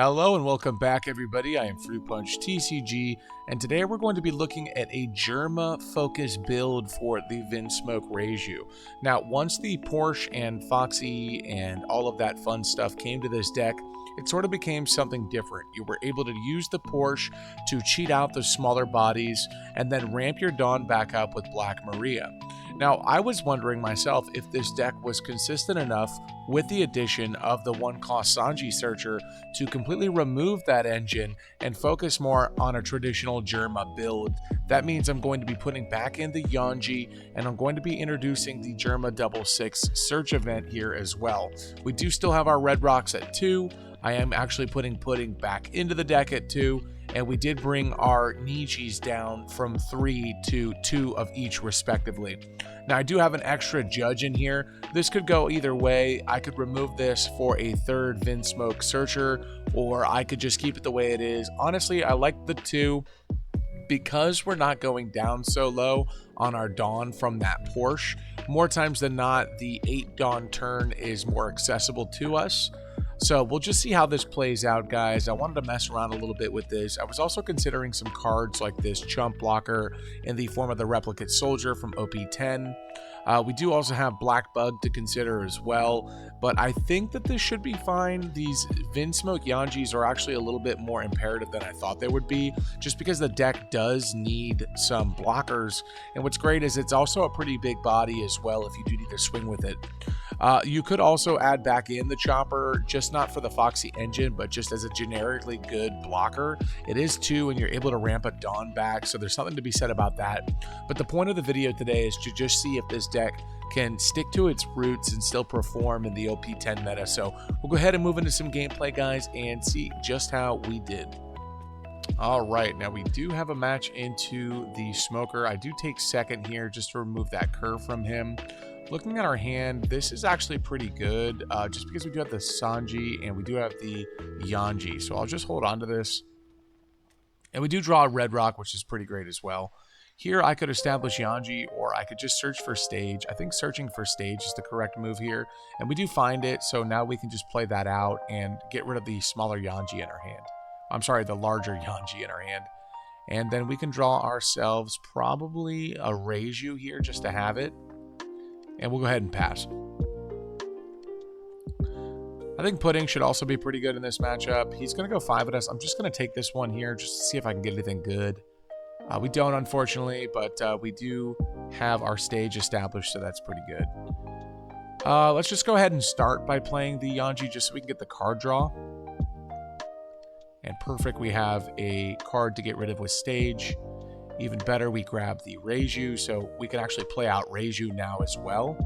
Hello and welcome back everybody, I am Fruit Punch TCG, and today we're going to be looking at a Germa focused build for the Vinsmoke Reiju. Now once the Porche and Foxy and all of that fun stuff came to this deck, it sort of became something different. You were able to use the Porche to cheat out the smaller bodies and then ramp your Dawn back up with Black Moria. Now, I was wondering myself if this deck was consistent enough with the addition of the 1-cost Sanji Searcher to completely remove that engine and focus more on a traditional Germa build. That means I'm going to be putting back in the Yanji, and I'm going to be introducing the Germa 66 search event here as well. We do still have our Red Rocks at 2. I am actually putting Pudding back into the deck at 2. And we did bring our Nichis down from 3 to 2 of each respectively. Now I do have an extra Judge in here. This could go either way. I could remove this for a third Vinsmoke Searcher, or I could just keep it the way it is. Honestly, I like the 2 because we're not going down so low on our Dawn from that Porche. More times than not, the 8 Dawn turn is more accessible to us. So we'll just see how this plays out, guys. I wanted to mess around a little bit with this. I was also considering some cards like this Chump Blocker in the form of the Replicate Soldier from OP10. We do also have Black Bug to consider as well, but I think that this should be fine. These Vinsmoke Yanjis are actually a little bit more imperative than I thought they would be, just because the deck does need some blockers. And what's great is it's also a pretty big body as well if you do need to swing with it. You could also add back in the Chopper, just not for the Foxy engine, but just as a generically good blocker. It is 2 and you're able to ramp a Dawn back, so there's something to be said about that. But the point of the video today is to just see if this deck can stick to its roots and still perform in the OP10 meta. So we'll go ahead and move into some gameplay, guys, and see just how we did. Alright, now we do have a match into the Smoker. I do take second here just to remove that curve from him. Looking at our hand, this is actually pretty good, just because we do have the Sanji and we do have the Yanji. So I'll just hold on to this. And we do draw a Red Rock, which is pretty great as well. Here I could establish Yanji, or I could just search for stage. I think searching for stage is the correct move here. And we do find it, so now we can just play that out and get rid of the smaller Yanji in our hand. I'm sorry, the larger Yanji in our hand. And then we can draw ourselves probably a Reiju here just to have it. And we'll go ahead and pass. I think Pudding should also be pretty good in this matchup. He's going to go 5 at us. I'm just going to take this one here just to see if I can get anything good. We don't, unfortunately, but we do have our stage established, so that's pretty good. Let's just go ahead and start by playing the Yanji just so we can get the card draw. And perfect, we have a card to get rid of with stage. Even better, we grab the Reiju, so we can actually play out Reiju now as well.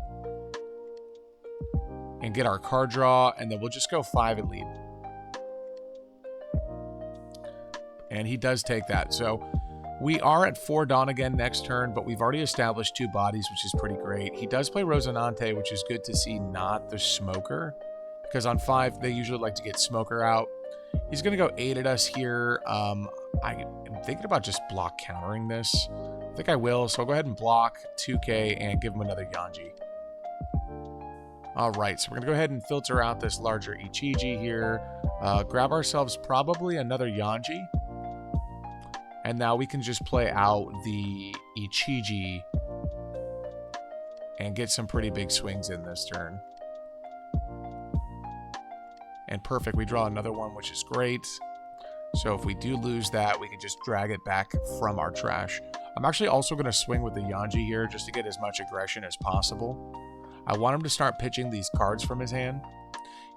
And get our card draw, and then we'll just go 5 and lead. And he does take that, so we are at 4 Dawn again next turn, but we've already established 2 bodies, which is pretty great. He does play Rosinante, which is good to see, not the Smoker, because on 5, they usually like to get Smoker out. He's going to go 8 at us here. I'm thinking about just block countering this. I think I will, so I'll go ahead and block 2k and give him another Yanji. Alright, so we're going to go ahead and filter out this larger Ichiji here. Grab ourselves probably another Yanji. And now we can just play out the Ichiji and get some pretty big swings in this turn. And perfect, we draw another one, which is great. So if we do lose that, we can just drag it back from our trash. I'm actually also going to swing with the Yanji here just to get as much aggression as possible. I want him to start pitching these cards from his hand.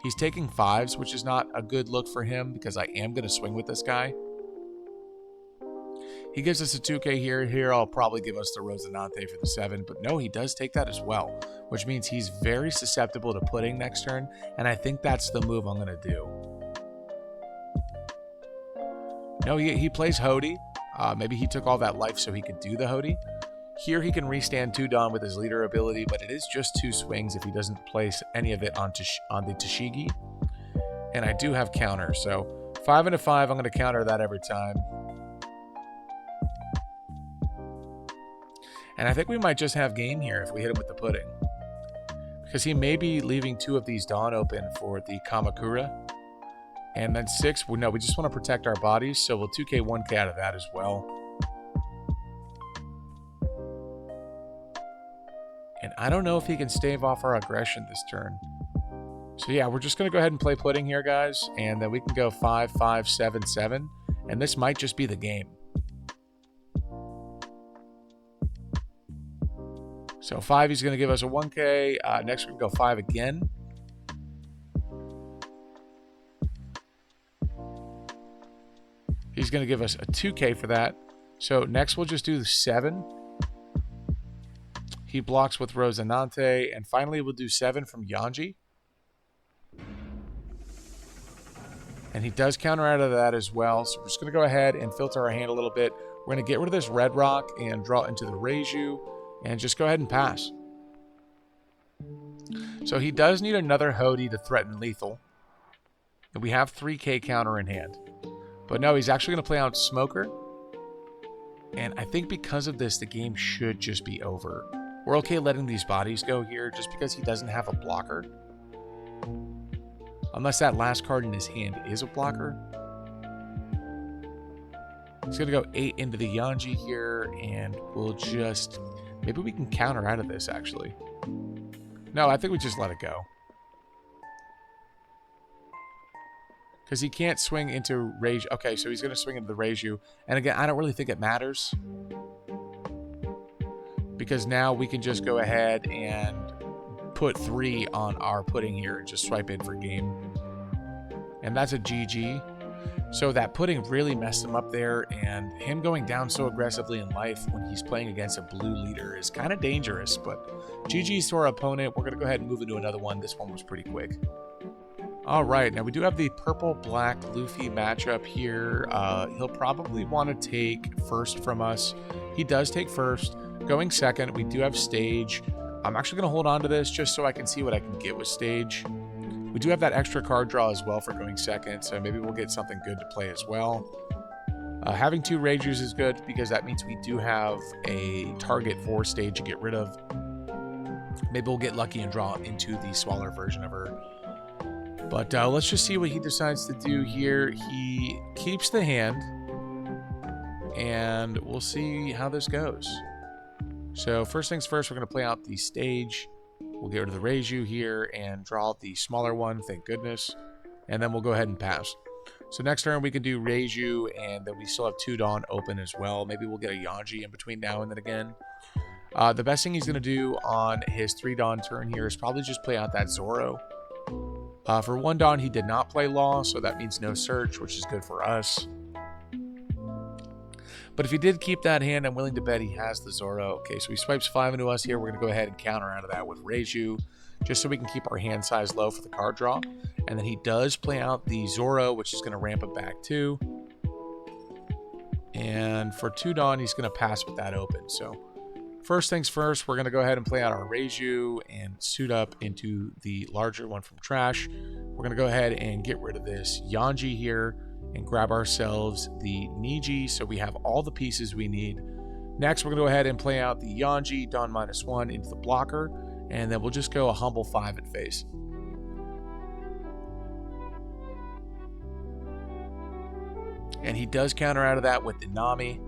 He's taking 5s, which is not a good look for him because I am going to swing with this guy. He gives us a 2k here. Here I'll probably give us the Rosinante for the 7, but no, he does take that as well, which means he's very susceptible to Pudding next turn, and I think that's the move I'm going to do. No, he plays Hody. Maybe he took all that life so he could do the Hody. Here he can restand 2 Dawn with his leader ability, but it is just 2 swings if he doesn't place any of it on the Tashigi. And I do have counter, so 5 and a 5, I'm going to counter that every time. And I think we might just have game here if we hit him with the Pudding. Because he may be leaving 2 of these Dawn open for the Kamakura. And then 6, well, no, we just want to protect our bodies, so we'll 2k 1k out of that as well. And I don't know if he can stave off our aggression this turn. So yeah, we're just going to go ahead and play pudding here, guys. And then we can go 5, 5, 7, 7. And this might just be the game. So 5, he's going to give us a 1k. Next, we can go 5 again. He's going to give us a 2k for that. So next, we'll just do the 7. He blocks with Rosinante. And finally, we'll do 7 from Yanji. And he does counter out of that as well. So we're just going to go ahead and filter our hand a little bit. We're going to get rid of this red rock and draw into the Reiju. And just go ahead and pass. So he does need another Hody to threaten lethal. And we have 3k counter in hand. But no, he's actually going to play out Smoker. And I think because of this, the game should just be over. We're okay letting these bodies go here just because he doesn't have a blocker. Unless that last card in his hand is a blocker. He's going to go 8 into the Yanji here. And we'll just... Maybe we can counter out of this, actually. No, I think we just let it go. Because he can't swing into Reiju. Okay, so he's going to swing into the Reiju. And again, I don't really think it matters. Because now we can just go ahead and put 3 on our pudding here and just swipe in for game. And that's a GG. So that pudding really messed him up there, and him going down so aggressively in life when he's playing against a blue leader is kind of dangerous, but GG's to our opponent. We're going to go ahead and move into another one. This one was pretty quick. All right, now we do have the purple-black Luffy matchup here. He'll probably want to take first from us. He does take first. Going second, we do have stage. I'm actually going to hold on to this just so I can see what I can get with stage. We do have that extra card draw as well for going second, so maybe we'll get something good to play as well. Having 2 Reijus is good because that means we do have a target for stage to get rid of. Maybe we'll get lucky and draw into the smaller version of her. But let's just see what he decides to do here. He keeps the hand, and we'll see how this goes. So first things first, we're going to play out the stage. We'll get rid of the Reiju here and draw the smaller one, thank goodness. And then we'll go ahead and pass. So next turn we can do Reiju, and then we still have 2 Dawn open as well. Maybe we'll get a Yanji in between now and then again. The best thing he's going to do on his 3 Dawn turn here is probably just play out that Zoro. For 1 Dawn, he did not play Law, so that means no search, which is good for us. But if he did keep that hand, I'm willing to bet he has the Zoro. Okay, so he swipes 5 into us here. We're going to go ahead and counter out of that with Reiju, just so we can keep our hand size low for the card draw. And then he does play out the Zoro, which is going to ramp it back too. And for 2 Dawn, he's going to pass with that open. So first things first, we're going to go ahead and play out our Reiju and suit up into the larger one from Trash. We're going to go ahead and get rid of this Yanji here and grab ourselves the Niji, so we have all the pieces we need. Next, we're going to go ahead and play out the Yanji, Dawn -1 into the blocker, and then we'll just go a humble 5 at face. And he does counter out of that with the Nami.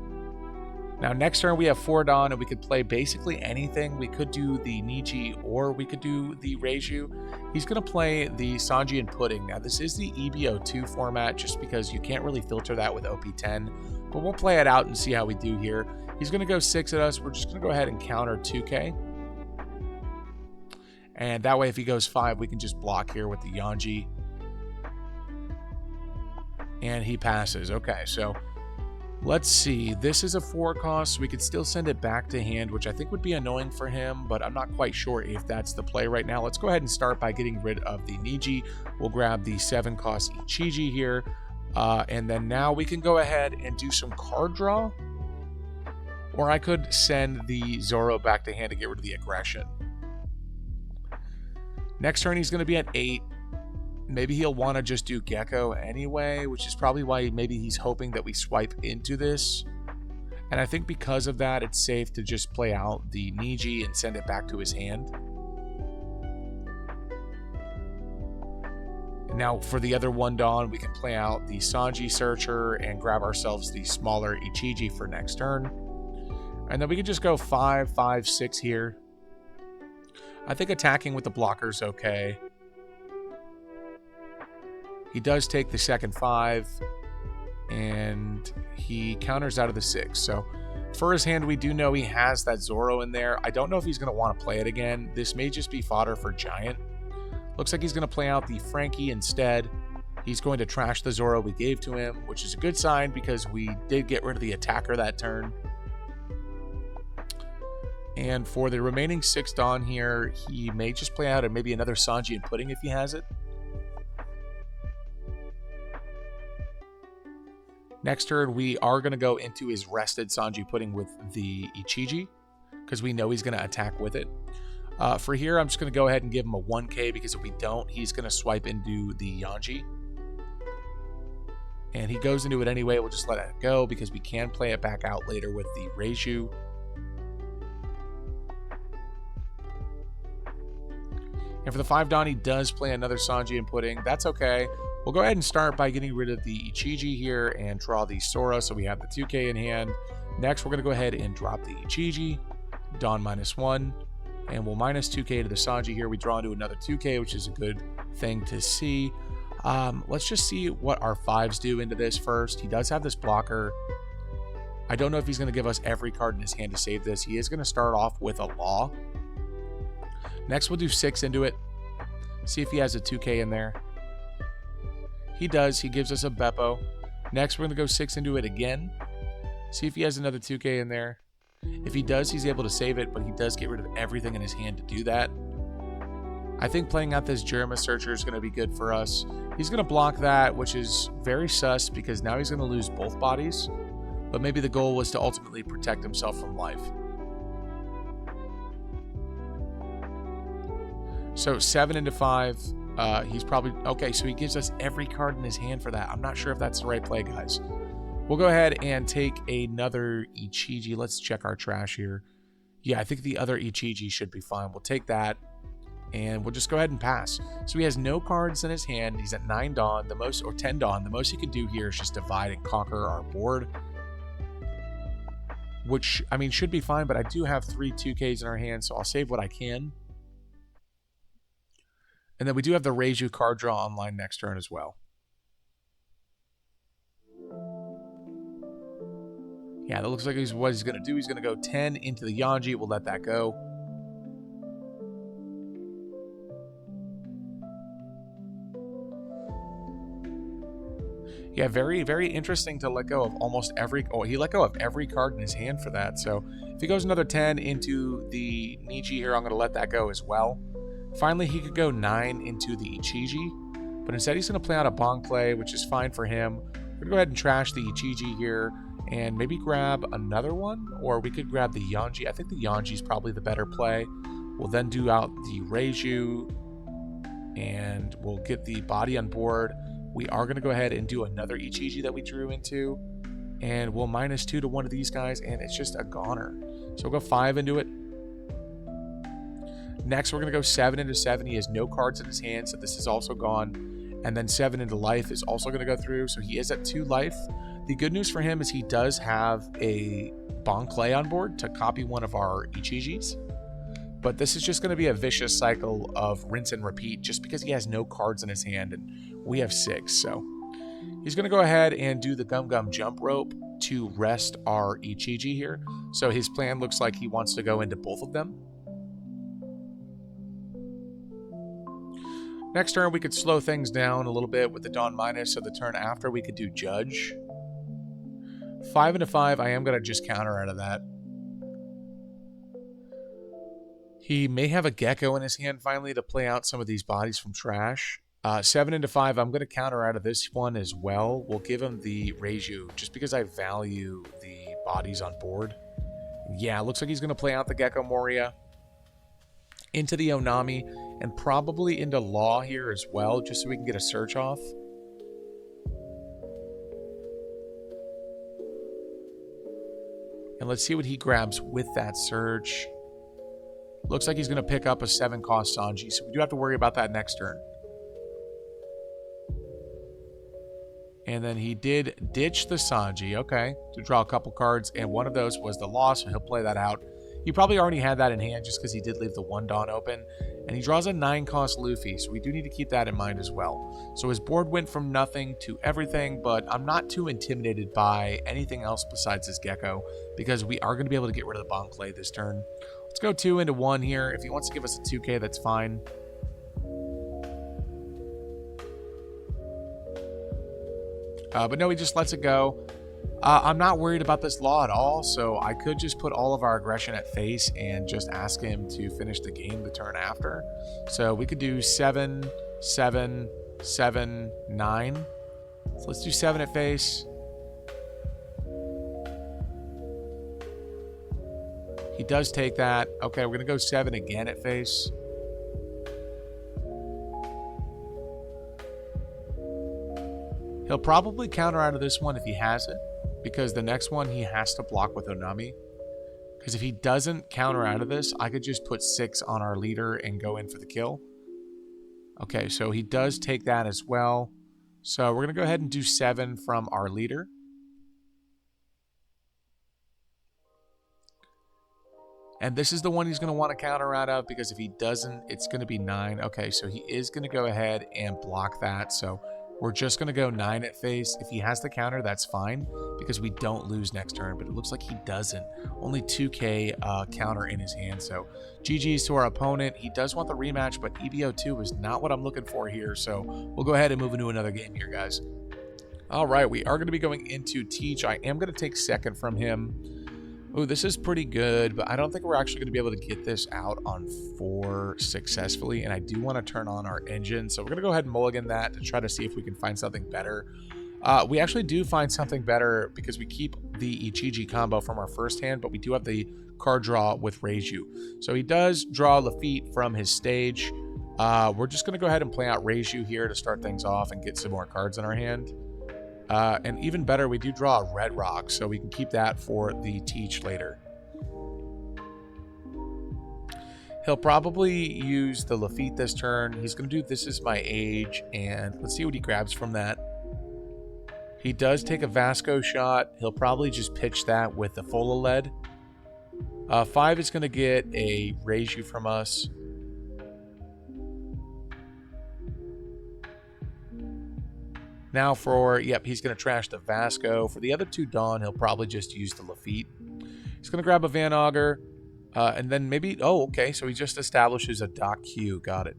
Now, next turn we have 4 Dawn, and we could play basically anything. We could do the Niji, or we could do the Reiju. He's going to play the Sanji and Pudding. Now, this is the EBO2 format, just because you can't really filter that with OP10. But we'll play it out and see how we do here. He's going to go 6 at us. We're just going to go ahead and counter 2k. And that way, if he goes 5, we can just block here with the Yanji. And he passes. Okay, so let's see. This is a 4 cost, so we could still send it back to hand, which I think would be annoying for him, but I'm not quite sure if that's the play right now. Let's go ahead and start by getting rid of the Niji. We'll grab the 7 cost Ichiji here, and then now we can go ahead and do some card draw, or I could send the Zoro back to hand to get rid of the aggression. Next turn, he's going to be at 8. Maybe he'll want to just do Gecko anyway, which is probably why maybe he's hoping that we swipe into this. And I think because of that, it's safe to just play out the Niji and send it back to his hand. And Now for the other one Dawn, we can play out the Sanji Searcher and grab ourselves the smaller Ichiji for next turn. And then we can just go 5, 5, 6 here. I think attacking with the blocker is okay. He does take the second 5, and he counters out of the 6. So for his hand, we do know he has that Zoro in there. I don't know if he's going to want to play it again. This may just be fodder for Giant. Looks like he's going to play out the Frankie instead. He's going to trash the Zoro we gave to him, which is a good sign because we did get rid of the attacker that turn. And for the remaining 6 Dawn here, he may just play out maybe another Sanji and Pudding if he has it. Next turn, we are going to go into his rested Sanji Pudding with the Ichiji, because we know he's going to attack with it. For here, I'm just going to go ahead and give him a 1k, because if we don't, he's going to swipe into the Yanji. And he goes into it anyway. We'll just let it go, because we can play it back out later with the Reiju. And for the 5 Dawn, he does play another Sanji and Pudding. That's okay. We'll go ahead and start by getting rid of the Ichiji here and draw the Sora, so we have the 2k in hand. Next, we're going to go ahead and drop the Ichiji, Dawn -1, and we'll minus 2k to the Sanji here. We draw into another 2k, which is a good thing to see. Let's just see what our 5s do into this first. He does have this blocker. I don't know if he's going to give us every card in his hand to save this. He is going to start off with a Law. Next, we'll do 6 into it. See if he has a 2k in there. He does. He gives us a Beppo. Next, we're going to go 6 into it again. See if he has another 2k in there. If he does, he's able to save it, but he does get rid of everything in his hand to do that. I think playing out this Germa Searcher is going to be good for us. He's going to block that, which is very sus because now he's going to lose both bodies. But maybe the goal was to ultimately protect himself from life. So 7 into 5. He's probably... Okay, so he gives us every card in his hand for that. I'm not sure if that's the right play, guys. We'll go ahead and take another Ichiji. Let's check our trash here. Yeah, I think the other Ichiji should be fine. We'll take that, and we'll just go ahead and pass. So he has no cards in his hand. He's at 9 Dawn, the most, or 10 Dawn. The most he can do here is just divide and conquer our board, which, I mean, should be fine, but I do have 3 2Ks in our hand, so I'll save what I can. And then we do have the Reiju card draw online next turn as well. Yeah, that looks like what he's going to do. He's going to go 10 into the Yanji. We'll let that go. Yeah, very, very interesting to let go of almost every... Oh, he let go of every card in his hand for that. So if he goes another 10 into the Niji here, I'm going to let that go as well. Finally, he could go 9 into the Ichiji, but instead he's going to play out a Bong play, which is fine for him. We're going to go ahead and trash the Ichiji here and maybe grab another one, or we could grab the Yanji. I think the Yanji is probably the better play. We'll then do out the Reiju, and we'll get the body on board. We are going to go ahead and do another Ichiji that we drew into, and we'll -2 to one of these guys, and it's just a goner. So we'll go 5 into it. Next, we're going to go 7 into 7. He has no cards in his hand, so this is also gone. And then 7 into life is also going to go through, so he is at 2 life. The good news for him is he does have a Bong Clay on board to copy one of our Ichijis. But this is just going to be a vicious cycle of rinse and repeat just because he has no cards in his hand, and we have 6. So he's going to go ahead and do the Gum Gum Jump Rope to rest our Ichiji here. So his plan looks like he wants to go into both of them. Next turn, we could slow things down a little bit with the Dawn minus, so the turn after we could do Judge. 5 into 5, I am going to just counter out of that. He may have a Gecko in his hand finally to play out some of these bodies from trash. 7 into 5, I'm going to counter out of this one as well. We'll give him the Reiju, just because I value the bodies on board. Yeah, it looks like he's going to play out the Gecko Moria into the Onami, and probably into Law here as well, just so we can get a search off. And let's see what he grabs with that search. Looks like he's going to pick up a 7-cost Sanji, so we do have to worry about that next turn. And then he did ditch the Sanji, okay, to draw a couple cards, and one of those was the loss, so he'll play that out. He probably already had that in hand just because he did leave the 1 Dawn open, and he draws a 9-cost Luffy, so we do need to keep that in mind as well. So his board went from nothing to everything, but I'm not too intimidated by anything else besides his Gecko, because we are going to be able to get rid of the Bonclay this turn. Let's go 2 into 1 here. If he wants to give us a 2K, that's fine. But no, he just lets it go. I'm not worried about this law at all, so I could just put all of our aggression at face and just ask him to finish the game the turn after. So we could do 7, 7, 7, 9. So let's do 7 at face. He does take that. Okay, we're going to go 7 again at face. He'll probably counter out of this one if he has it, because the next one he has to block with Onami. Because if he doesn't counter out of this, I could just put 6 on our leader and go in for the kill. Okay, so he does take that as well. So we're going to go ahead and do 7 from our leader. And this is the one he's going to want to counter out of, because if he doesn't, it's going to be 9. Okay, so he is going to go ahead and block that. So we're just going to go 9 at face. If he has the counter, that's fine, because we don't lose next turn, but it looks like he doesn't. Only 2K counter in his hand, so GG's to our opponent. He does want the rematch, but EBO2 is not what I'm looking for here, so we'll go ahead and move into another game here, guys. All right, we are going to be going into Teach. I am going to take second from him. Oh, this is pretty good, but I don't think we're actually going to be able to get this out on 4 successfully, and I do want to turn on our engine, so we're going to go ahead and mulligan that to try to see if we can find something better. We actually do find something better because we keep the Ichiji combo from our first hand, but we do have the card draw with Reiju. So he does draw Lafitte from his stage. We're just going to go ahead and play out Reiju here to start things off and get some more cards in our hand. And even better, we do draw a Red Rock, so we can keep that for the Teach later. He'll probably use the Lafitte this turn. He's going to do This Is My Age, and let's see what he grabs from that. He does take a Vasco shot. He'll probably just pitch that with the Fola lead. 5 is going to get a Reiju from us. Now for, yep, he's going to trash the Vasco. For the other 2 Dawn, he'll probably just use the Lafitte. He's going to grab a Van Auger, and then maybe, oh, okay, so he just establishes a Doc Q, got it.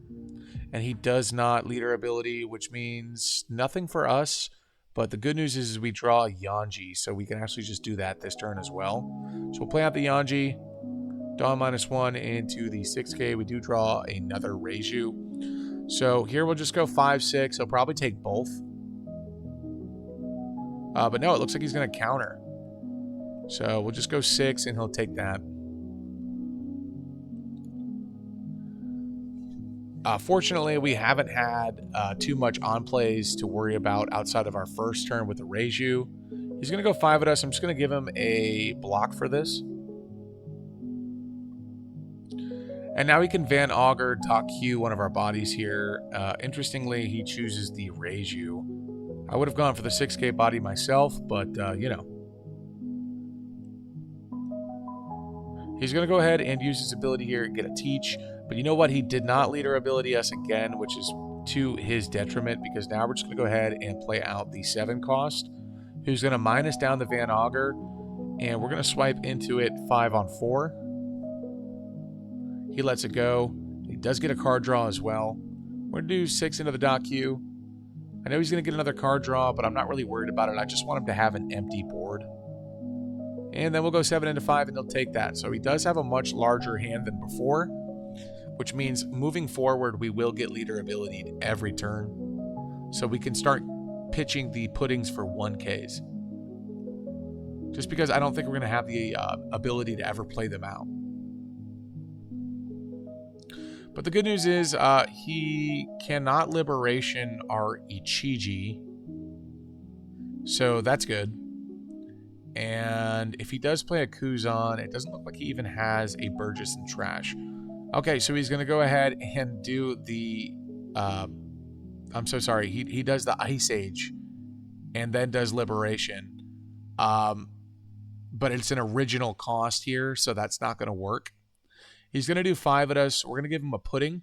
And he does not leader ability, which means nothing for us, but the good news is we draw a Yanji, so we can actually just do that this turn as well. So we'll play out the Yanji, Dawn -1 into the 6K. We do draw another Reiju. So here we'll just go 5, 6. He'll probably take both. But no, it looks like he's going to counter. So we'll just go 6 and he'll take that. Fortunately, we haven't had too much on plays to worry about outside of our first turn with the Reiju. He's going to go 5 at us. I'm just going to give him a block for this. And now he can Van Auger, Doc Q, one of our bodies here. Interestingly, he chooses the Reiju. I would have gone for the 6K body myself, but, you know. He's going to go ahead and use his ability here and get a Teach. But you know what? He did not leader ability us again, which is to his detriment, because now we're just going to go ahead and play out the 7 cost. Who's going to minus down the Van Auger, and we're going to swipe into it 5 on 4. He lets it go. He does get a card draw as well. We're going to do 6 into the Doc Q. I know he's going to get another card draw, but I'm not really worried about it. I just want him to have an empty board. And then we'll go 7 into 5, and he'll take that. So he does have a much larger hand than before, which means moving forward, we will get leader ability every turn. So we can start pitching the puddings for 1Ks. Just because I don't think we're going to have the ability to ever play them out. But the good news is he cannot Liberation our Ichiji. So that's good. And if he does play a Kuzan, it doesn't look like he even has a Burgess and Trash. Okay, so he's going to go ahead and do the... I'm so sorry. He does the Ice Age. and then does Liberation. But it's an original cost here, so that's not going to work. He's going to do 5 at us. We're going to give him a Pudding.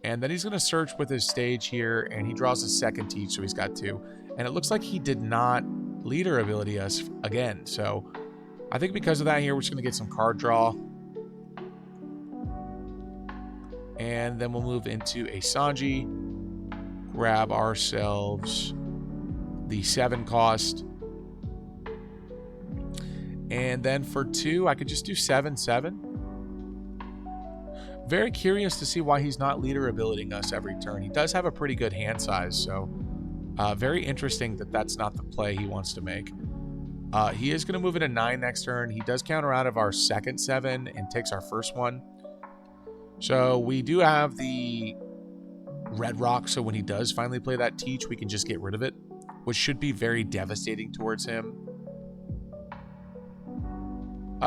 And then he's going to search with his stage here, and he draws a second Teach, so he's got 2. And it looks like he did not leader ability us again. So I think because of that here, we're just going to get some card draw. And then we'll move into a Sanji. Grab ourselves the 7 cost. And then for 2, I could just do 7/7. Very curious to see why he's not leader abilitying us every turn. He does have a pretty good hand size, so very interesting that that's not the play he wants to make. He is going to move into 9 next turn. He does counter out of our second 7 and takes our first 1. So we do have the Red Rock, so when he does finally play that Teach, we can just get rid of it, which should be very devastating towards him.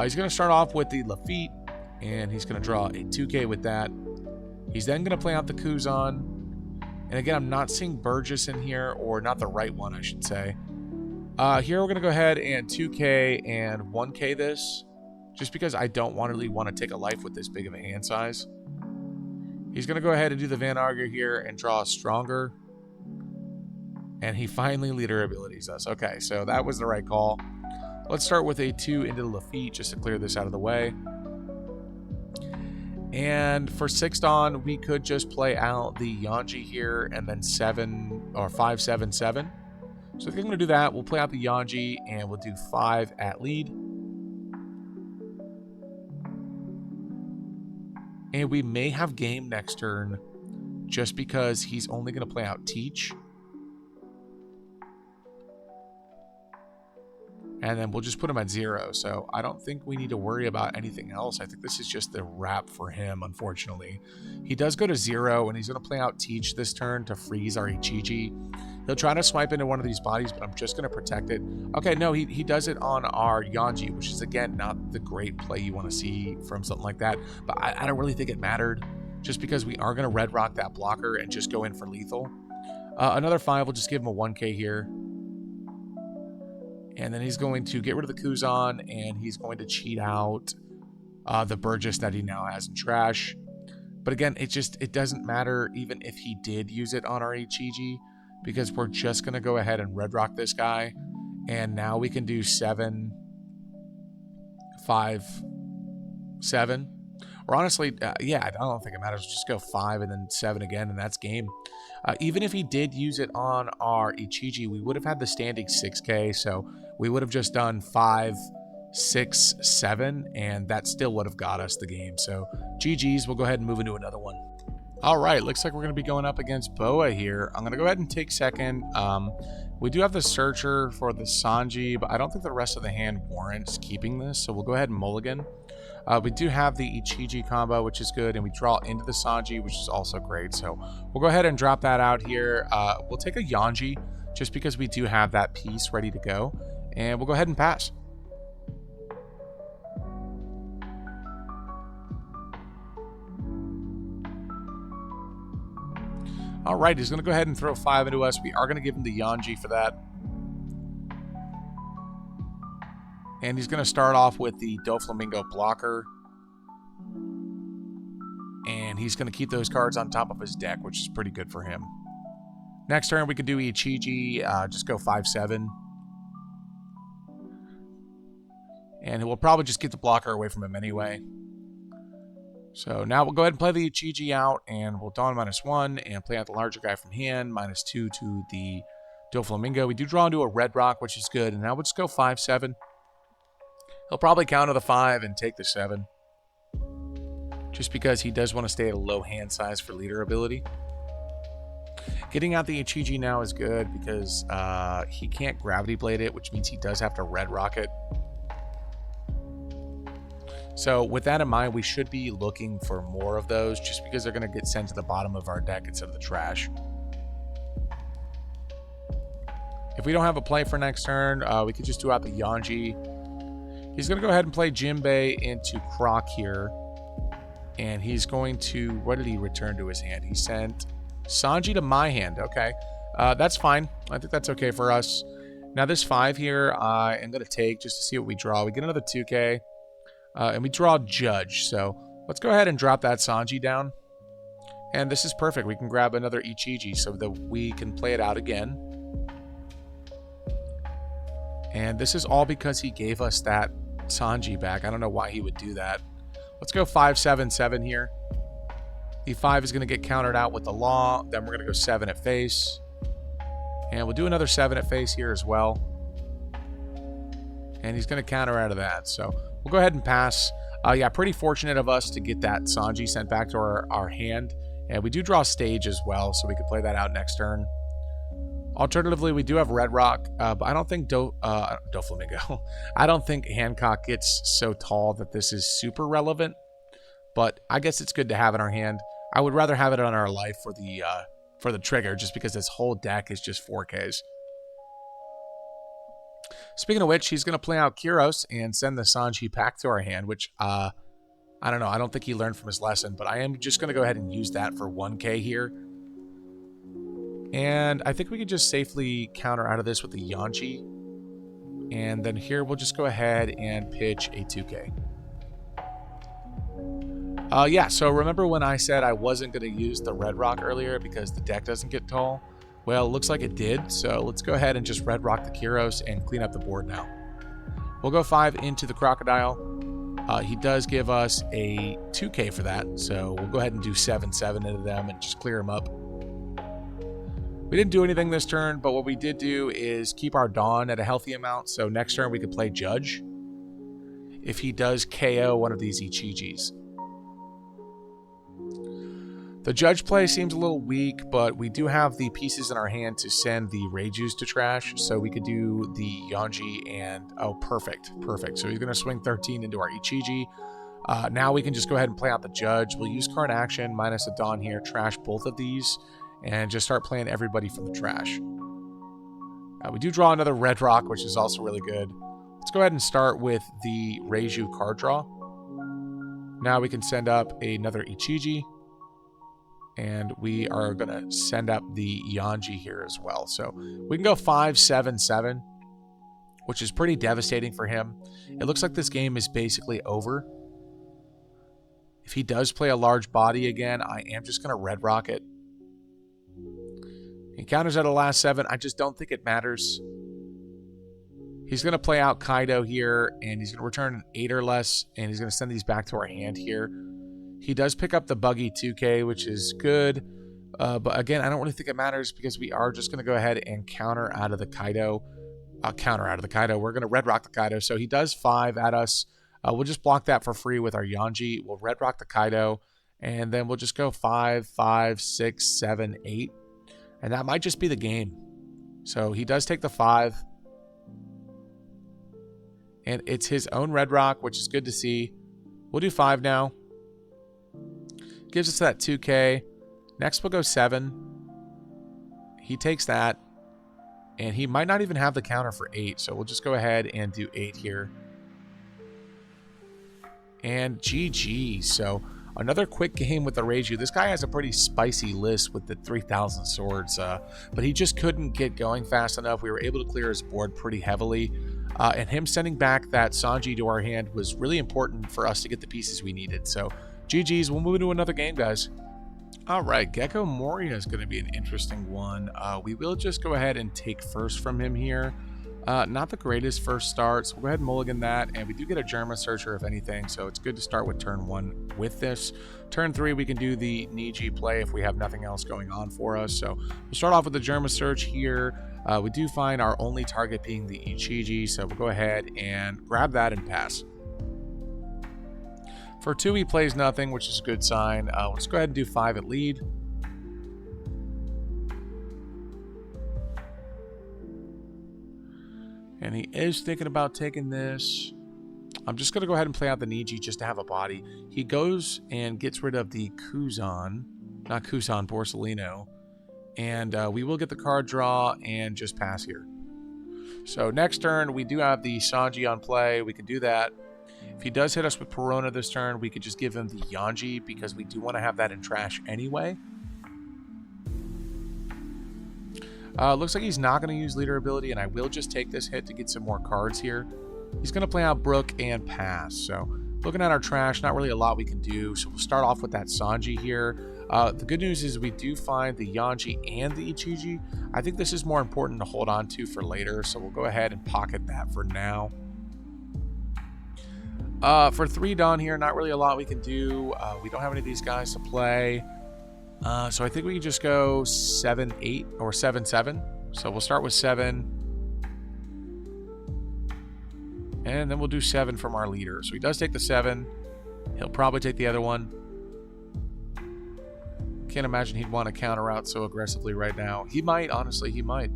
He's going to start off with the Lafitte, and he's going to draw a 2K with that. He's then going to play out the Kuzan. And again, I'm not seeing Burgess in here, or not the right one, I should say. Here we're going to go ahead and 2K and 1K this, just because I don't really want to take a life with this big of a hand size. He's going to go ahead and do the Van Arger here and draw Stronger. And he finally leader abilities us. Okay, so that was the right call. Let's start with a 2 into the Lafitte just to clear this out of the way. And for 6 Dawn, we could just play out the Yanji here and then 7 or 5/7/7. So I think I'm going to do that. We'll play out the Yanji and we'll do 5 at lead. And we may have game next turn just because he's only going to play out Teach. And then we'll just put him at 0. So I don't think we need to worry about anything else. I think this is just the wrap for him, unfortunately. He does go to 0, and he's going to play out Teach this turn to freeze our Ichiji. He'll try to swipe into one of these bodies, but I'm just going to protect it. Okay, no, he does it on our Yanji, which is, again, not the great play you want to see from something like that. But I don't really think it mattered, just because we are going to Red Rock that blocker and just go in for lethal. Another 5, we'll just give him a 1K here. And then he's going to get rid of the Kuzan, and he's going to cheat out the Burgess that he now has in trash. But again, it doesn't matter even if he did use it on our Ichiji, because we're just going to go ahead and Red Rock this guy. And now we can do 7, 5, 7. Or honestly, yeah, I don't think it matters. Just go 5 and then 7 again, and that's game. Even if he did use it on our Ichiji, we would have had the standing 6K, so we would have just done 5, 6, 7, and that still would have got us the game. So GG's, we'll go ahead and move into another one. All right, looks like we're going to be going up against Boa here. I'm going to go ahead and take second. We do have the Searcher for the Sanji, but I don't think the rest of the hand warrants keeping this, so we'll go ahead and mulligan. We do have the Ichiji combo, which is good, and we draw into the Sanji, which is also great. So we'll go ahead and drop that out here. We'll take a Yanji, just because we do have that piece ready to go, and we'll go ahead and pass. All right, he's going to go ahead and throw 5 into us. We are going to give him the Yanji for that. And he's going to start off with the Doflamingo blocker. And he's going to keep those cards on top of his deck, which is pretty good for him. Next turn, we could do Ichiji, just go 5/7. And we'll probably just get the blocker away from him anyway. So now we'll go ahead and play the Ichiji out, and we'll Dawn -1 and play out the larger guy from hand, -2 to the Doflamingo. We do draw into a Red Rock, which is good, and now we'll just go 5/7. He'll probably counter the 5 and take the 7. Just because he does want to stay at a low hand size for leader ability. Getting out the Ichiji now is good because he can't Gravity Blade it, which means he does have to Red Rock it. So with that in mind, we should be looking for more of those just because they're going to get sent to the bottom of our deck instead of the trash. If we don't have a play for next turn, we could just do out the Yanji. He's going to go ahead and play Jinbei into Croc here. And he's going to... What did he return to his hand? He sent Sanji to my hand. Okay. That's fine. I think that's okay for us. Now this 5 here, I am going to take just to see what we draw. We get another 2K. And we draw Judge. So let's go ahead and drop that Sanji down. And this is perfect. We can grab another Ichiji so that we can play it out again. And this is all because he gave us that Sanji back. I don't know why he would do that. Let's go 5-7-7 here. The 5 is going to get countered out with the Law. Then we're going to go 7 at face. And we'll do another 7 at face here as well. And he's going to counter out of that. So we'll go ahead and pass. Yeah, pretty fortunate of us to get that Sanji sent back to our hand. And we do draw stage as well, so we could play that out next turn. Alternatively, we do have Red Rock, but I don't think Doflamingo. I don't think Hancock gets so tall that this is super relevant. But I guess it's good to have in our hand. I would rather have it on our life for the trigger, just because this whole deck is just 4Ks. Speaking of which, he's going to play out Kyros and send the Sanji back to our hand, which, I don't know. I don't think he learned from his lesson, but I am just going to go ahead and use that for 1K here. And I think we could just safely counter out of this with the Yanji. And then here we'll just go ahead and pitch a 2K. Yeah, so remember when I said I wasn't going to use the Red Rock earlier because the deck doesn't get tall? Well, it looks like it did, so let's go ahead and just Red Rock the Kyros and clean up the board now. We'll go 5 into the Crocodile. He does give us a 2K for that, so we'll go ahead and do 7-7 into them and just clear them up. We didn't do anything this turn, but what we did do is keep our Dawn at a healthy amount, so next turn we could play Judge if he does KO one of these Ichijis. The Judge play seems a little weak, but we do have the pieces in our hand to send the Reijus to trash, so we could do the Yanji and... oh, perfect. So he's going to swing 13 into our Ichiji. Now we can just go ahead and play out the Judge. We'll use current action minus a Dawn here, trash both of these, and just start playing everybody from the trash. We do draw another Red Rock, which is also really good. Let's go ahead and start with the Reiju card draw. Now we can send up another Ichiji. And we are going to send up the Yanji here as well. So we can go 5-7-7, which is pretty devastating for him. It looks like this game is basically over. If he does play a large body again, I am just going to Red Rock it. He counters at the last 7. I just don't think it matters. He's going to play out Kaido here, and he's going to return an 8 or less, and he's going to send these back to our hand here. He does pick up the Buggy 2K, which is good. But again, I don't really think it matters because we are just going to go ahead and counter out of the Kaido. We're going to Red Rock the Kaido. So he does 5 at us. We'll just block that for free with our Yanji. We'll Red Rock the Kaido. And then we'll just go 5, 5, 6, 7, 8. And that might just be the game. So he does take the 5. And it's his own Red Rock, which is good to see. We'll do 5 now. Gives us that 2K. Next we'll go 7. He takes that. And he might not even have the counter for 8. So we'll just go ahead and do 8 here. And GG. So another quick game with the Reiju. This guy has a pretty spicy list with the 3,000 swords. But he just couldn't get going fast enough. We were able to clear his board pretty heavily. And him sending back that Sanji to our hand was really important for us to get the pieces we needed. So GG's. We'll move into another game, guys. All right, Gecko Moria is going to be an interesting one. We will just go ahead and take first from him here. Not the greatest first start, so we'll go ahead and mulligan that. And we do get a Germa searcher, if anything, so it's good to start with turn 1 with this. Turn 3, we can do the Niji play if we have nothing else going on for us. So we'll start off with the Germa search here. We do find our only target being the Ichiji, so we'll go ahead and grab that and pass. For 2, he plays nothing, which is a good sign. Let's go ahead and do 5 at lead. And he is thinking about taking this. I'm just going to go ahead and play out the Niji just to have a body. He goes and gets rid of the Kuzan. Not Kuzan, Borsellino. And we will get the card draw and just pass here. So next turn, we do have the Sanji on play. We can do that. If he does hit us with Perona this turn, we could just give him the Yanji because we do want to have that in trash anyway. Looks like he's not going to use leader ability, and I will just take this hit to get some more cards here. He's going to play out Brook and pass. So looking at our trash, not really a lot we can do. So we'll start off with that Sanji here. The good news is we do find the Yanji and the Ichiji. I think this is more important to hold on to for later, so we'll go ahead and pocket that for now. For 3 Dawn here, not really a lot we can do. We don't have any of these guys to play. So I think we can just go 7-8 or 7-7. So we'll start with 7. And then we'll do 7 from our leader. So he does take the 7. He'll probably take the other one. Can't imagine he'd want to counter out so aggressively right now. He might, honestly, he might.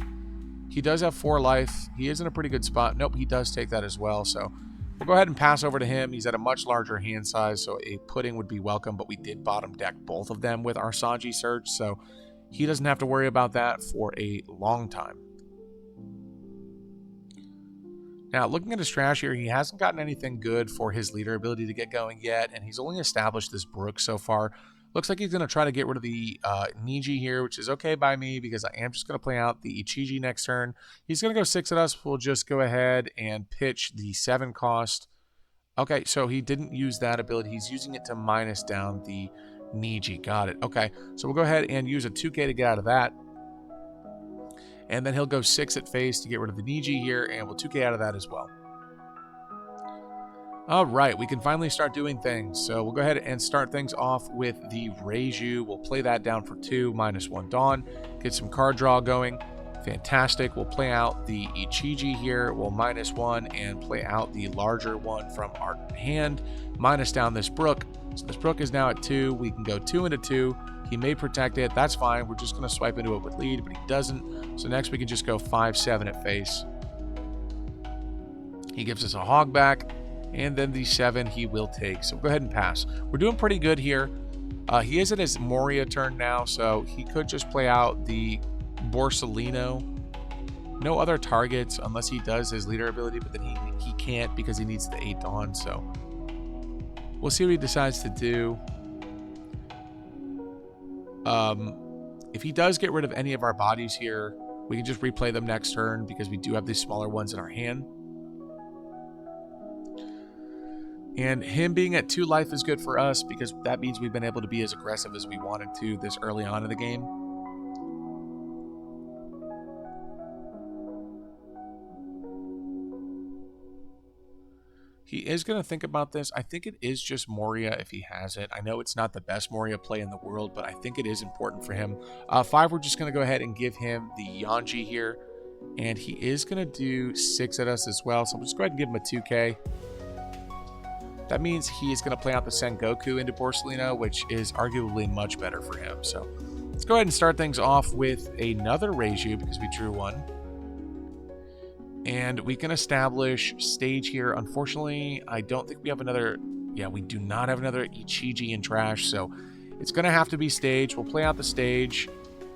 He does have 4 life. He is in a pretty good spot. Nope, he does take that as well. So we'll go ahead and pass over to him. He's at a much larger hand size, so a pudding would be welcome, but we did bottom deck both of them with our Sanji search, so he doesn't have to worry about that for a long time. Now, looking at his trash here, he hasn't gotten anything good for his leader ability to get going yet, and he's only established this Brook so far. Looks like he's going to try to get rid of the Niji here, which is okay by me because I am just going to play out the Ichiji next turn. He's going to go 6 at us. We'll just go ahead and pitch the 7 cost. Okay, so he didn't use that ability. He's using it to minus down the Niji. Got it. Okay, so we'll go ahead and use a 2K to get out of that. And then he'll go 6 at face to get rid of the Niji here, and we'll 2K out of that as well. All right, we can finally start doing things. So we'll go ahead and start things off with the Reiju. We'll play that down for 2, -1 Dawn. Get some card draw going. Fantastic. We'll play out the Ichiji here. We'll -1 and play out the larger one from our hand. Minus down this Brook. So this Brook is now at 2. We can go 2 into 2. He may protect it. That's fine. We're just going to swipe into it with lead, but he doesn't. So next we can just go 5-7 at face. He gives us a hog back. And then the 7 he will take. So we'll go ahead and pass. We're doing pretty good here. He is at his Moria turn now, so he could just play out the Borsalino. No other targets unless he does his leader ability, but then he can't because he needs the 8 Dawn. So we'll see what he decides to do. If he does get rid of any of our bodies here, we can just replay them next turn because we do have these smaller ones in our hand. And him being at 2 life is good for us because that means we've been able to be as aggressive as we wanted to this early on in the game. He is going to think about this. I think it is just Moria if he has it. I know it's not the best Moria play in the world, but I think it is important for him. 5, we're just going to go ahead and give him the Yanji here. And he is going to do 6 at us as well. So we'll just go ahead and give him a 2K. That means he is going to play out the Sengoku into Borsalino, which is arguably much better for him. So let's go ahead and start things off with another Reiju because we drew 1. And we can establish stage here. Unfortunately, I don't think we have another... Yeah, we do not have another Ichiji in trash, so it's going to have to be stage. We'll play out the stage,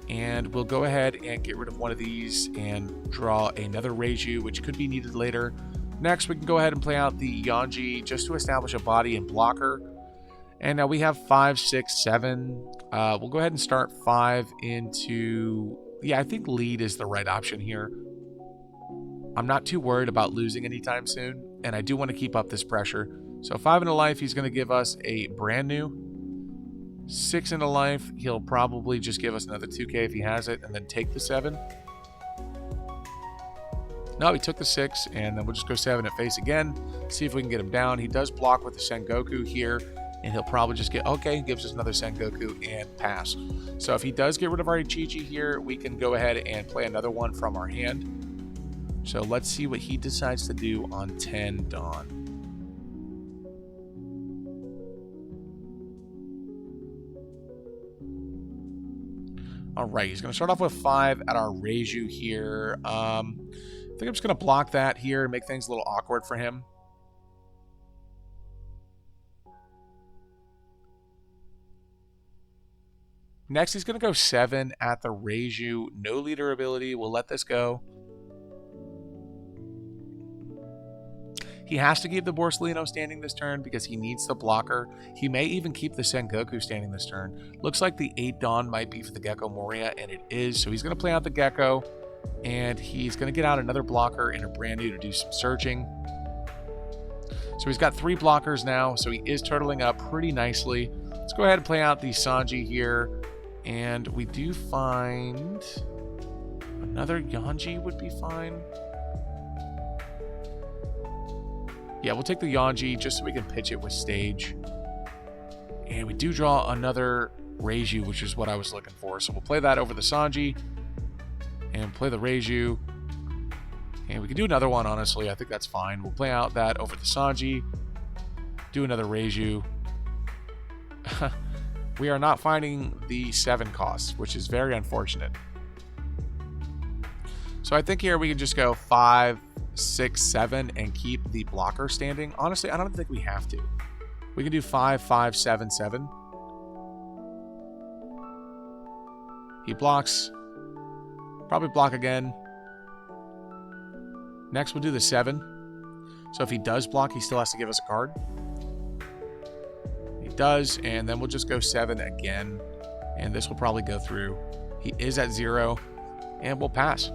and we'll go ahead and get rid of one of these and draw another Reiju, which could be needed later. Next, we can go ahead and play out the Yanji just to establish a body and blocker. And now we have 5, 6, 7. We'll go ahead and start 5 into... Yeah, I think lead is the right option here. I'm not too worried about losing anytime soon, and I do want to keep up this pressure. So 5 into life, he's going to give us a brand new. 6 into life, he'll probably just give us another 2K if he has it, and then take the 7. No, he took the 6, and then we'll just go 7 at face again. See if we can get him down. He does block with the Sengoku here, and he'll probably just get... Okay, he gives us another Sengoku and pass. So if he does get rid of our Ichiji here, we can go ahead and play another one from our hand. So let's see what he decides to do on 10 Dawn. All right, he's going to start off with 5 at our Reiju here. I think I'm just going to block that here and make things a little awkward for him. Next, he's going to go 7 at the Reiju. No leader ability. We'll let this go. He has to keep the Borsalino standing this turn because he needs the blocker. He may even keep the Sengoku standing this turn. Looks like the 8 Dawn might be for the Gecko Moria, and it is. So he's going to play out the Gecko, and he's going to get out another blocker and a brand new to do some searching. So he's got 3 blockers now, so he is turtling up pretty nicely. Let's go ahead and play out the Sanji here, and we do find another Yanji would be fine. Yeah, we'll take the Yanji just so we can pitch it with stage. And we do draw another Reiju, which is what I was looking for. So we'll play that over the Sanji and play the Reiju. And we can do another one, honestly. I think that's fine. We'll play out that over the Sanji. Do another Reiju. We are not finding the 7 costs, which is very unfortunate. So I think here we can just go 5, 6, 7 and keep the blocker standing. Honestly, I don't think we have to. We can do 5, 5, 7, 7. He blocks. Probably block again. Next, we'll do the 7. So if he does block, he still has to give us a card. He does, and then we'll just go 7 again. And this will probably go through. He is at 0, and we'll pass.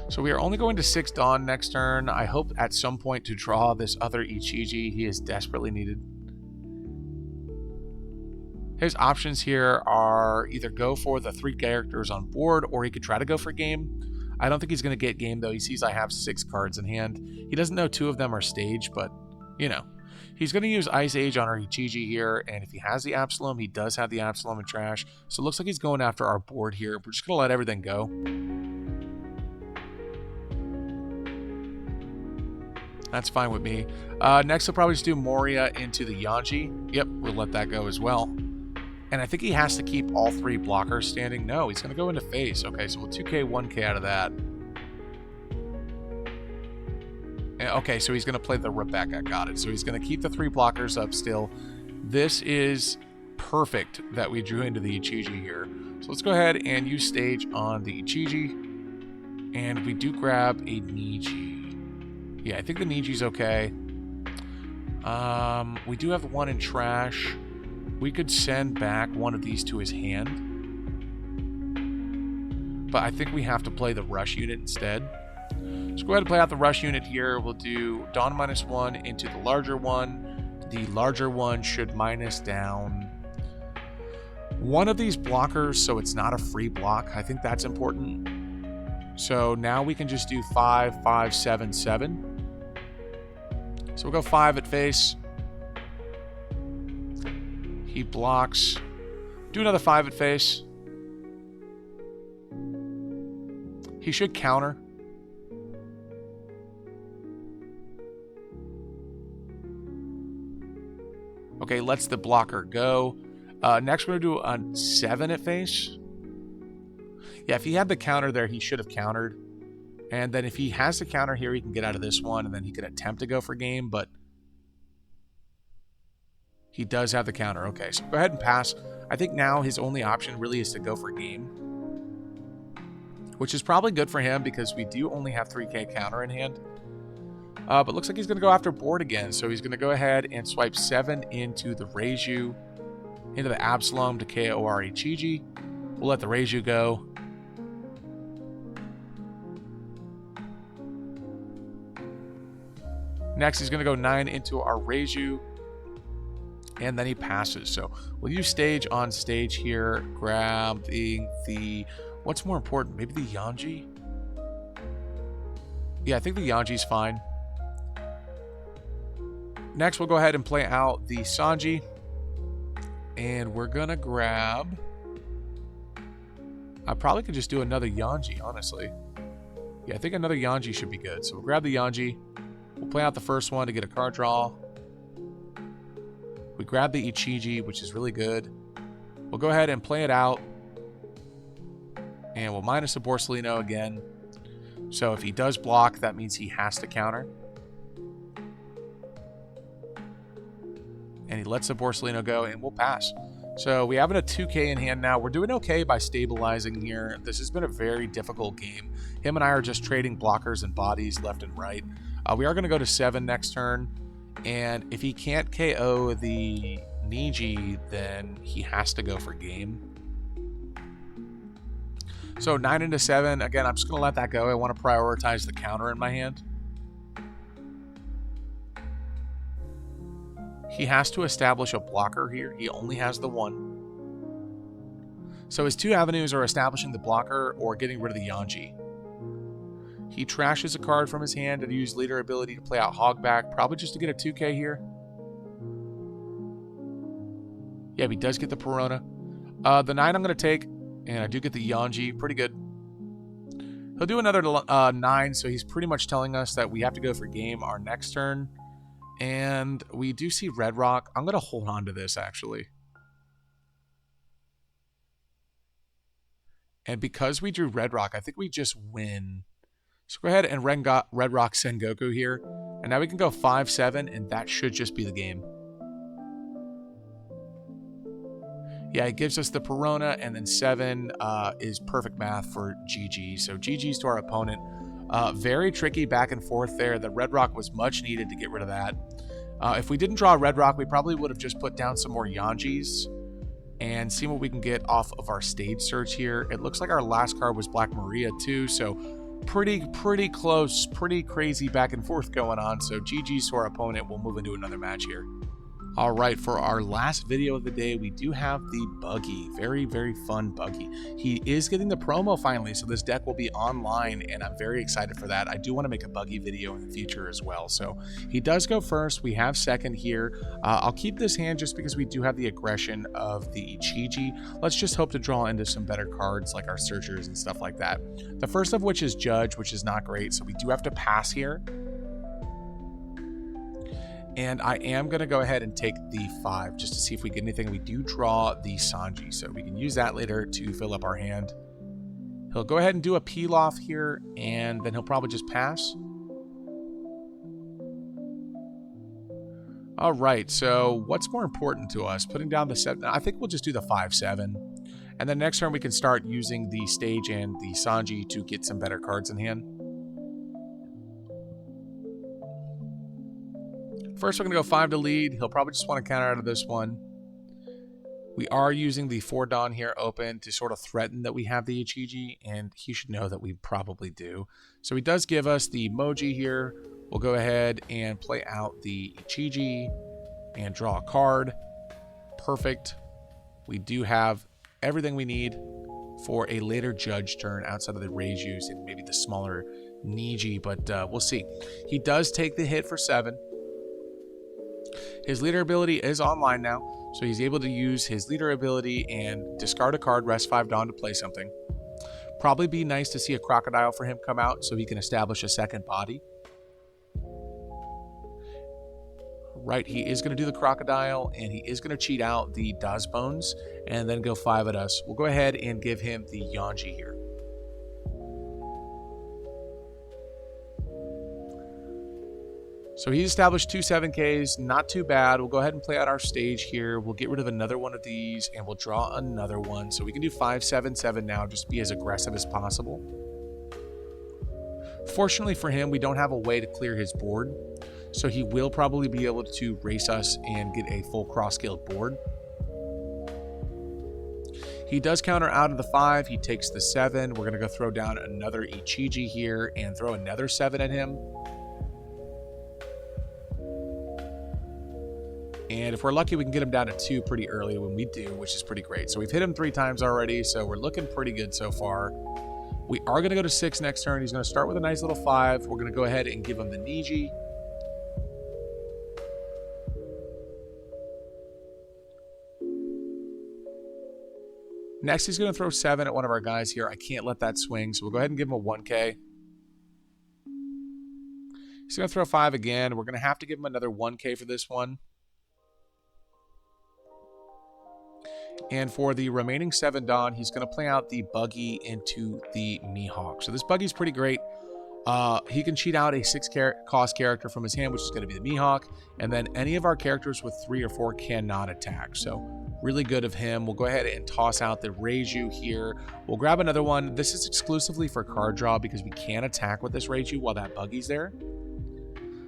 So we are only going to 6 Dawn next turn. I hope at some point to draw this other Ichiji. He is desperately needed. His options here are either go for the 3 characters on board, or he could try to go for game. I don't think he's going to get game, though. He sees I have 6 cards in hand. He doesn't know 2 of them are stage, but, you know. He's going to use Ice Age on our Ichiji here, and if he has the Absalom, he does have the Absalom in trash. So it looks like he's going after our board here. We're just going to let everything go. That's fine with me. Next, he'll probably just do Moria into the Yanji. Yep, we'll let that go as well. And I think he has to keep all 3 blockers standing. No, he's going to go into face. Okay, so we'll 2K, 1K out of that. Okay, so he's going to play the Rebecca. Got it. So he's going to keep the 3 blockers up still. This is perfect that we drew into the Ichiji here. So let's go ahead and use stage on the Ichiji. And we do grab a Niji. Yeah, I think the Niji's okay. We do have 1 in trash. We could send back one of these to his hand. But I think we have to play the rush unit instead. So go ahead and play out the rush unit here. We'll do Dawn -1 into the larger one. The larger one should minus down one of these blockers so it's not a free block. I think that's important. So now we can just do 5, 5, 7, 7. So we'll go 5 at face. He blocks. Do another 5 at face. He should counter. Okay, lets the blocker go. Next, we're going to do a 7 at face. Yeah, if he had the counter there, he should have countered. And then if he has the counter here, he can get out of this one, and then he can attempt to go for game, but he does have the counter. Okay, so go ahead and pass. I think now his only option really is to go for game, which is probably good for him because we do only have 3K counter in hand. But looks like he's going to go after board again. So he's going to go ahead and swipe 7 into the Reiju, into the Absalom to KO our Ichiji. We'll let the Reiju go. Next, he's going to go 9 into our Reiju. And then he passes. So we'll use stage on stage here. Grabbing the... What's more important? Maybe the Yanji? Yeah, I think the Yanji's fine. Next, we'll go ahead and play out the Sanji. And we're going to grab... I probably could just do another Yanji, honestly. Yeah, I think another Yanji should be good. So we'll grab the Yanji. We'll play out the first one to get a card draw. We grab the Ichiji, which is really good. We'll go ahead and play it out. And we'll minus the Borsalino again. So if he does block, that means he has to counter. And he lets the Borsalino go, and we'll pass. So we have a 2K in hand now. We're doing okay by stabilizing here. This has been a very difficult game. Him and I are just trading blockers and bodies left and right. We are going to go to 7 next turn. And if he can't KO the Niji, then he has to go for game. So 9 into 7. Again, I'm just going to let that go. I want to prioritize the counter in my hand. He has to establish a blocker here. He only has the 1. So his 2 avenues are establishing the blocker or getting rid of the Yanji. He trashes a card from his hand and uses leader ability to play out Hogback, probably just to get a 2K here. Yeah, he does get the Perona. The 9 I'm going to take, and I do get the Yanji. Pretty good. He'll do another 9, so he's pretty much telling us that we have to go for game our next turn. And we do see Red Rock. I'm going to hold on to this, actually. And because we drew Red Rock, I think we just win. So go ahead and Red Rock Sengoku here. And now we can go 5-7, and that should just be the game. Yeah, it gives us the Perona, and then 7 is perfect math for GG. So GG's to our opponent. Very tricky back and forth there. The Red Rock was much needed to get rid of that. If we didn't draw a Red Rock, we probably would have just put down some more Yanjis and see what we can get off of our stage search here. It looks like our last card was Black Moria too, so pretty close, pretty crazy back and forth going on. So GG's to our opponent. We'll move into another match here. All right, for our last video of the day, we do have the Buggy. Very fun Buggy. He is getting the promo finally, so this deck will be online, and I'm very excited for that. I do want to make a Buggy video in the future as well. So he does go first. We have second here. I'll keep this hand just because we do have the aggression of the Ichiji. Let's just hope to draw into some better cards like our Searchers and stuff like that. The first of which is Judge, which is not great, so we do have to pass here. And I am going to go ahead and take the 5 just to see if we get anything. We do draw the Sanji, so we can use that later to fill up our hand. He'll go ahead and do a peel off here, and then he'll probably just pass. All right, so what's more important to us? Putting down the 7. I think we'll just do the 5-7. And then next turn we can start using the stage and the Sanji to get some better cards in hand. First, we're going to go 5 to lead. He'll probably just want to counter out of this one. We are using the 4 Dawn here open to sort of threaten that we have the Ichiji, and he should know that we probably do. So he does give us the Moji here. We'll go ahead and play out the Ichiji and draw a card. Perfect. We do have everything we need for a later Judge turn outside of the Reijus and maybe the smaller Niji, but we'll see. He does take the hit for 7. His leader ability is online now, so he's able to use his leader ability and discard a card, rest 5 Dawn to play something. Probably be nice to see a Crocodile for him come out so he can establish a second body. Right, he is going to do the Crocodile, and he is going to cheat out the Dazbones and then go 5 at us. We'll go ahead and give him the Yanji here. So he's established 2 7Ks, not too bad. We'll go ahead and play out our stage here. We'll get rid of another one of these, and we'll draw another one. So we can do 5-7-7 now, just be as aggressive as possible. Fortunately for him, we don't have a way to clear his board, so he will probably be able to race us and get a full cross-scaled board. He does counter out of the 5. He takes the 7. We're going to go throw down another Ichiji here and throw another 7 at him. And if we're lucky, we can get him down to 2 pretty early when we do, which is pretty great. So we've hit him 3 times already, so we're looking pretty good so far. We are going to go to 6 next turn. He's going to start with a nice little 5. We're going to go ahead and give him the Niji. Next, he's going to throw 7 at one of our guys here. I can't let that swing, so we'll go ahead and give him a 1K. He's going to throw 5 again. We're going to have to give him another 1K for this one. And for the remaining 7 Dawn, he's going to play out the Buggy into the Mihawk. So this Buggy's pretty great. He can cheat out a 6 cost character from his hand, which is going to be the Mihawk, and then any of our characters with 3 or 4 cannot attack. So really good of him. We'll go ahead and toss out the Reiju here. We'll grab another one. This is exclusively for card draw because we can't attack with this Reiju while that Buggy's there.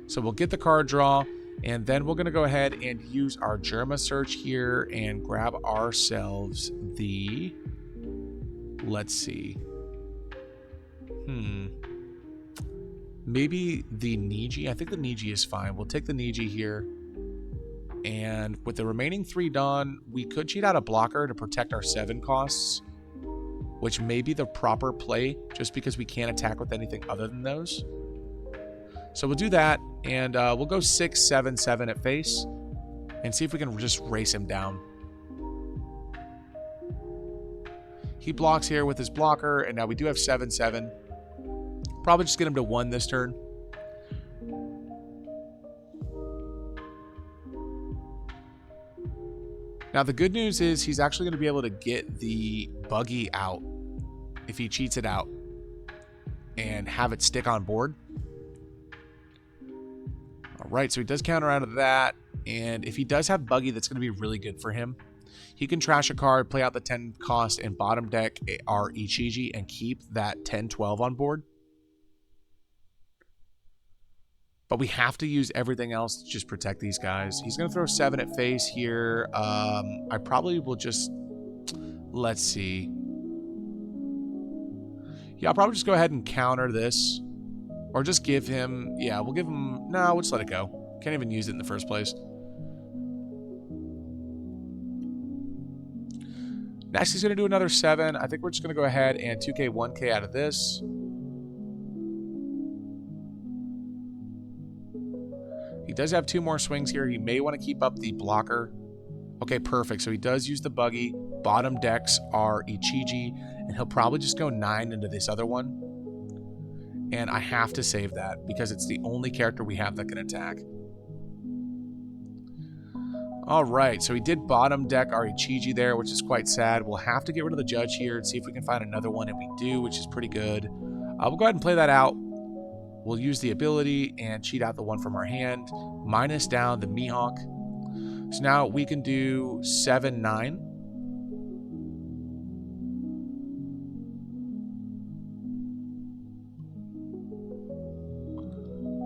So we'll get the card draw, and then we're going to go ahead and use our Germa search here and grab ourselves the... Let's see. Maybe the Niji. I think the Niji is fine. We'll take the Niji here. And with the remaining 3 done, we could cheat out a blocker to protect our 7 costs, which may be the proper play just because we can't attack with anything other than those. So we'll do that, and we'll go 6, 7, 7 at face and see if we can just race him down. He blocks here with his blocker, and now we do have 7, 7. Probably just get him to 1 this turn. Now the good news is he's actually going to be able to get the Buggy out if he cheats it out and have it stick on board. Alright, so he does counter out of that, and if he does have Buggy, that's going to be really good for him. He can trash a card, play out the 10 cost, and bottom deck our Ichiji and keep that 10-12 on board. But we have to use everything else to just protect these guys. He's going to throw 7 at face here. I probably will just... Let's see. Yeah, I'll probably just go ahead and counter this. Or just give him... Yeah, we'll give him... No, we'll just let it go. Can't even use it in the first place. Next, he's going to do another 7. I think we're just going to go ahead and 2K, 1K out of this. He does have 2 more swings here. He may want to keep up the blocker. Okay, perfect. So he does use the Buggy. Bottom decks are Ichiji, and he'll probably just go 9 into this other one. And I have to save that because it's the only character we have that can attack. All right, so he did bottom deck our Ichiji there, which is quite sad. We'll have to get rid of the judge here and see if we can find another one, and we do, which is pretty good. We'll go ahead and play that out. We'll use the ability and cheat out the one from our hand, minus down the Mihawk. So now we can do 7, 9.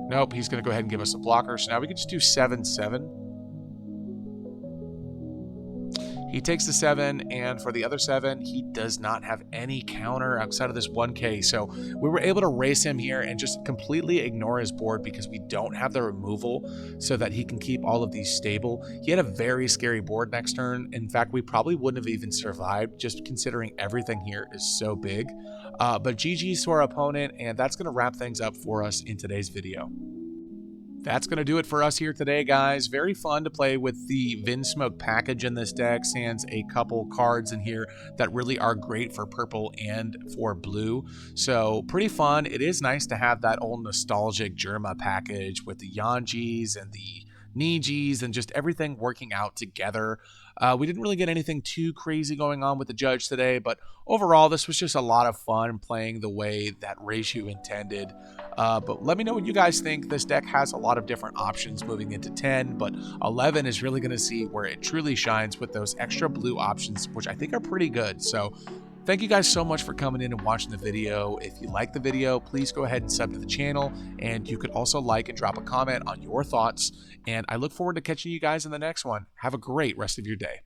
Nope, he's going to go ahead and give us a blocker. So now we can just do 7, 7. He takes the 7, and for the other 7, he does not have any counter outside of this 1K. So we were able to race him here and just completely ignore his board because we don't have the removal so that he can keep all of these stable. He had a very scary board next turn. In fact, we probably wouldn't have even survived just considering everything here is so big. But GG's to our opponent, and that's going to wrap things up for us in today's video. That's going to do it for us here today, guys. Very fun to play with the Vinsmoke package in this deck. Sans a couple cards in here that really are great for purple and for blue. So pretty fun. It is nice to have that old nostalgic Germa package with the Yanjis and the Nijis and just everything working out together. We didn't really get anything too crazy going on with the judge today, but overall, this was just a lot of fun playing the way that Reiju intended. But let me know what you guys think. This deck has a lot of different options moving into 10, but 11 is really going to see where it truly shines with those extra blue options, which I think are pretty good. So thank you guys so much for coming in and watching the video. If you like the video, please go ahead and sub to the channel, and you could also like and drop a comment on your thoughts. And I look forward to catching you guys in the next one. Have a great rest of your day.